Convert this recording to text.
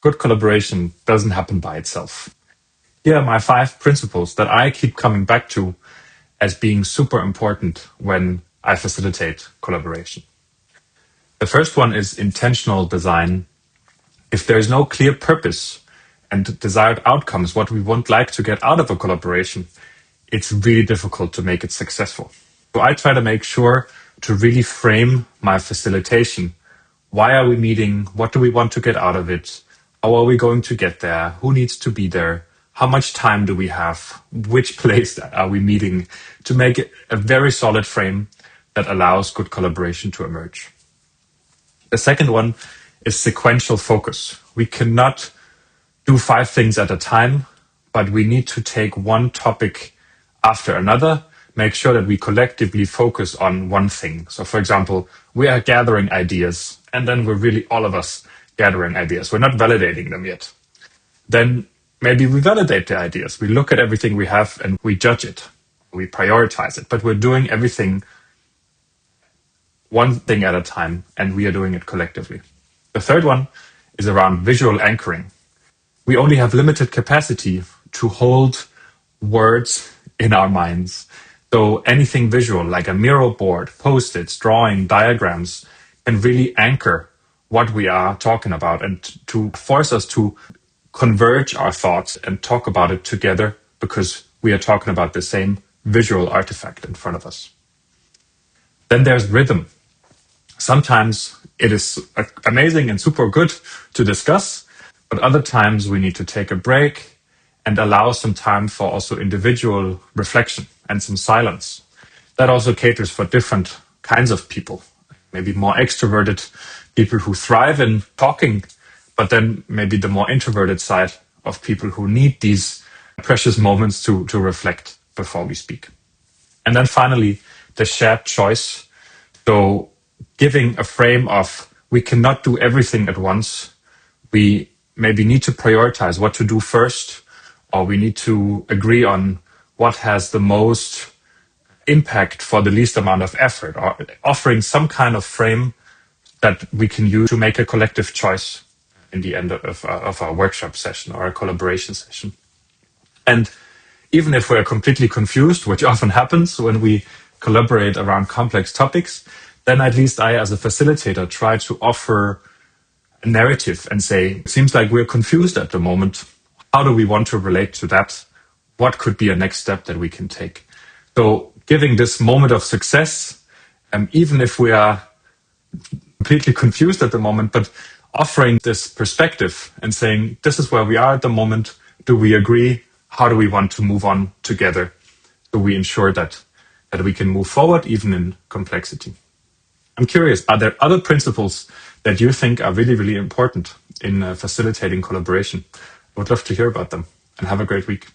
Good collaboration doesn't happen by itself. Here are my 5 principles that I keep coming back to as being super important when I facilitate collaboration. The first one is intentional design. If there is no clear purpose and desired outcomes, what we would like to get out of a collaboration, it's really difficult to make it successful. So I try to make sure to really frame my facilitation. Why are we meeting? What do we want to get out of it? How are we going to get there? Who needs to be there? How much time do we have? Which place are we meeting? To make it a very solid frame that allows good collaboration to emerge. The second one is sequential focus. We cannot do 5 things at a time, but we need to take one topic after another, make sure that we collectively focus on one thing. So for example, we are gathering ideas, and then we're really all of us gathering ideas. We're not validating them yet. Then maybe we validate the ideas. We look at everything we have and we judge it. We prioritize it, but we're doing everything one thing at a time, and we are doing it collectively. The third one is around visual anchoring. We only have limited capacity to hold words in our minds. So anything visual, like a mural board, post-its, drawing, diagrams, can really anchor what we are talking about and to force us to converge our thoughts and talk about it together because we are talking about the same visual artifact in front of us. Then there's rhythm. Sometimes it is amazing and super good to discuss, but other times we need to take a break and allow some time for also individual reflection and some silence. That also caters for different kinds of people, maybe more extroverted people who thrive in talking, but then maybe the more introverted side of people who need these precious moments to reflect before we speak. And then finally, the shared choice. So giving a frame of we cannot do everything at once. We maybe need to prioritize what to do first, or we need to agree on what has the most impact for the least amount of effort, or offering some kind of frame that we can use to make a collective choice in the end of our workshop session or a collaboration session. And even if we're completely confused, which often happens when we collaborate around complex topics, then at least I, as a facilitator, try to offer a narrative and say, it seems like we're confused at the moment. How do we want to relate to that? What could be a next step that we can take? So giving this moment of success, even if we are completely confused at the moment, but offering this perspective and saying, this is where we are at the moment. Do we agree? How do we want to move on together? So we ensure that we can move forward even in complexity. I'm curious, are there other principles that you think are really, really important in facilitating collaboration? I would love to hear about them, and have a great week.